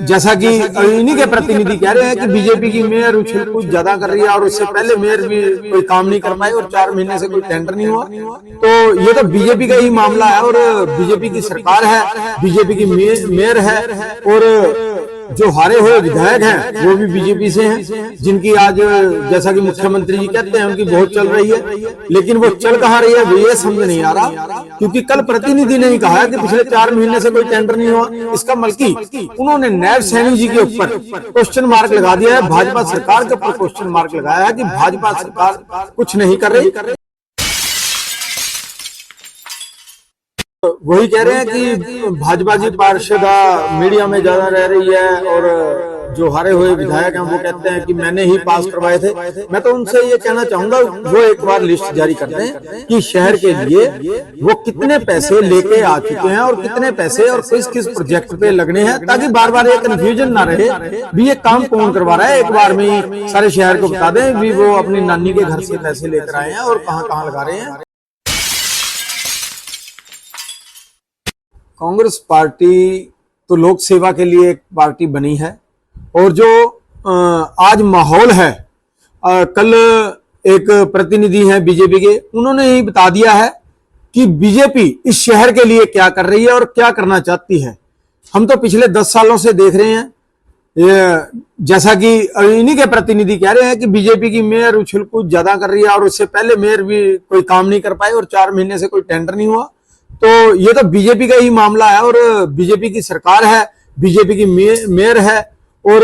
जैसा कि इन्हीं के प्रतिनिधि कह रहे हैं कि बीजेपी की मेयर उछल कूद ज्यादा कर रही है और उससे पहले मेयर भी कोई काम नहीं कर पाई और 4 महीने से कोई टेंडर नहीं हुआ। तो ये तो बीजेपी का ही मामला है और बीजेपी की सरकार है, बीजेपी की मेयर है और जो हारे हुए विधायक हैं वो भी बीजेपी से हैं, जिनकी आज जैसा कि मुख्यमंत्री जी कहते हैं उनकी बहुत चल रही है, लेकिन वो चल कहाँ रही है वो ये समझ नहीं आ रहा। क्योंकि कल प्रतिनिधि ने ही कहा कि पिछले 4 महीने से कोई टेंडर नहीं हुआ। इसका मतलब उन्होंने नायब सैनी जी के ऊपर क्वेश्चन मार्क लगा दिया है, भाजपा सरकार के ऊपर क्वेश्चन मार्क लगाया है कि भाजपा सरकार कुछ नहीं कर रही। वही कह रहे हैं कि भाजपा जी पार्षद मीडिया में ज्यादा रह रही है और जो हारे हुए विधायक हैं वो कहते हैं कि मैंने ही पास करवाए थे। मैं तो उनसे ये कहना चाहूंगा वो एक बार लिस्ट जारी कर दें कि शहर के लिए वो कितने पैसे लेके आ चुके हैं और कितने पैसे और किस किस प्रोजेक्ट पे लगने हैं, ताकि बार बार ये कंफ्यूजन ना रहे भी ये काम कौन करवा रहा है। एक बार में ही सारे शहर को बता दें भी वो अपनी नानी के घर से पैसे लेकर आए हैं और कहाँ कहाँ लगा रहे हैं। कांग्रेस पार्टी तो लोक सेवा के लिए एक पार्टी बनी है और जो आज माहौल है, कल एक प्रतिनिधि हैं बीजेपी के, उन्होंने ही बता दिया है कि बीजेपी इस शहर के लिए क्या कर रही है और क्या करना चाहती है। हम तो पिछले 10 सालों से देख रहे हैं, जैसा कि इन्हीं के प्रतिनिधि कह रहे हैं कि बीजेपी की मेयर उछल कूद ज्यादा कर रही है और उससे पहले मेयर भी कोई काम नहीं कर पाई और 4 महीने से कोई टेंडर नहीं हुआ। तो ये तो बीजेपी का ही मामला है और बीजेपी की सरकार है, बीजेपी की मेयर है और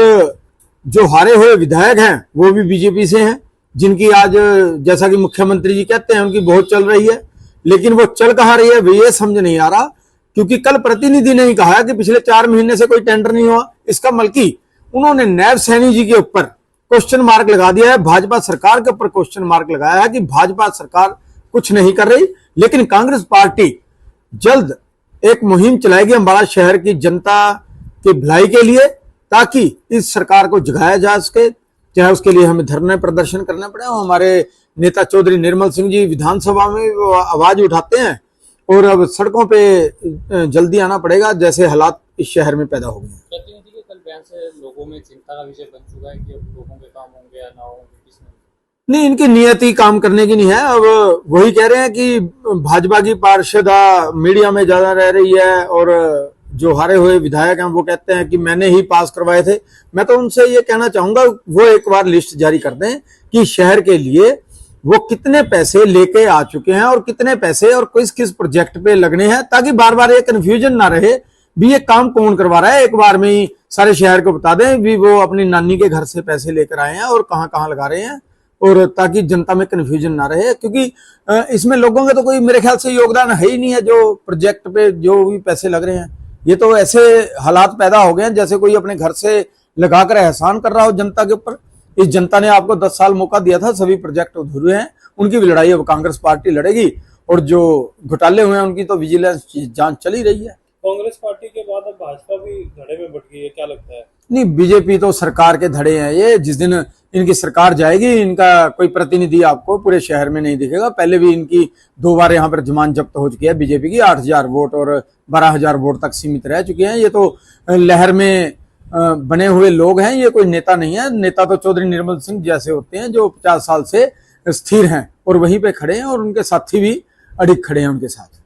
जो हारे हुए विधायक हैं वो भी बीजेपी से हैं, जिनकी आज जैसा कि मुख्यमंत्री जी कहते हैं उनकी बहुत चल रही है, लेकिन वो चल कहाँ रही है वो ये समझ नहीं आ रहा। क्योंकि कल प्रतिनिधि ने ही कहा कि पिछले 4 महीने से कोई टेंडर नहीं हुआ। इसका मतलब उन्होंने नायब सैनी जी के ऊपर क्वेश्चन मार्क लगा दिया है, भाजपा सरकार के ऊपर क्वेश्चन मार्क लगाया है कि भाजपा सरकार कुछ नहीं कर रही। लेकिन कांग्रेस पार्टी जल्द एक मुहिम चलाएगी अम्बाला शहर की जनता की भलाई के लिए, ताकि इस सरकार को जगाया जा सके। चाहे उसके लिए हमें धरने प्रदर्शन करना पड़े। हमारे नेता चौधरी निर्मल सिंह जी विधानसभा में वो आवाज उठाते हैं और अब सड़कों पे जल्दी आना पड़ेगा, जैसे हालात इस शहर में पैदा हो गए। प्रतिनिधि के कल बयान से लोगों में चिंता का विषय बन चुका है कि अब लोगों के काम होंगे या ना होंगे। नहीं, इनकी नियति काम करने की नहीं है। अब वही कह रहे हैं कि भाजपा की पार्षद मीडिया में ज्यादा रह रही है और जो हारे हुए विधायक हैं वो कहते हैं कि मैंने ही पास करवाए थे। मैं तो उनसे ये कहना चाहूंगा वो एक बार लिस्ट जारी कर दें कि शहर के लिए वो कितने पैसे लेके आ चुके हैं और कितने पैसे और किस किस प्रोजेक्ट पे लगने हैं, ताकि बार बार ये कंफ्यूजन ना रहे भी ये काम कौन करवा रहा है। एक बार में ही सारे शहर को बता दें भी वो अपनी नानी के घर से पैसे लेकर आए हैं और कहाँ कहाँ लगा रहे हैं, और ताकि जनता में कन्फ्यूजन ना रहे। क्योंकि इसमें लोगों का तो कोई मेरे ख्याल से योगदान है ही नहीं है। जो प्रोजेक्ट पे जो भी पैसे लग रहे हैं ये तो ऐसे हालात पैदा हो गए हैं जैसे कोई अपने घर से लगाकर एहसान कर रहा हो जनता के ऊपर। इस जनता ने आपको 10 साल मौका दिया था, सभी प्रोजेक्ट अधूरे हैं, उनकी भी लड़ाई अब कांग्रेस पार्टी लड़ेगी और जो घोटाले हुए हैं उनकी तो विजिलेंस जांच चली रही है। कांग्रेस पार्टी के बाद अब भाजपा भी धड़े में बढ़ गई है, क्या लगता है? नहीं, बीजेपी तो सरकार के धड़े हैं। ये जिस दिन इनकी सरकार जाएगी इनका कोई प्रतिनिधि आपको पूरे शहर में नहीं दिखेगा। पहले भी इनकी 2 बार यहाँ पर जमानत जब्त हो चुकी है बीजेपी की, 8,000 वोट और 12,000 वोट तक सीमित रह चुके हैं। ये तो लहर में बने हुए लोग हैं, ये कोई नेता नहीं है। नेता तो चौधरी निर्मल सिंह जैसे होते हैं जो 50 साल से स्थिर हैं और वहीं पे खड़े हैं और उनके साथी भी अडिग खड़े हैं उनके साथ।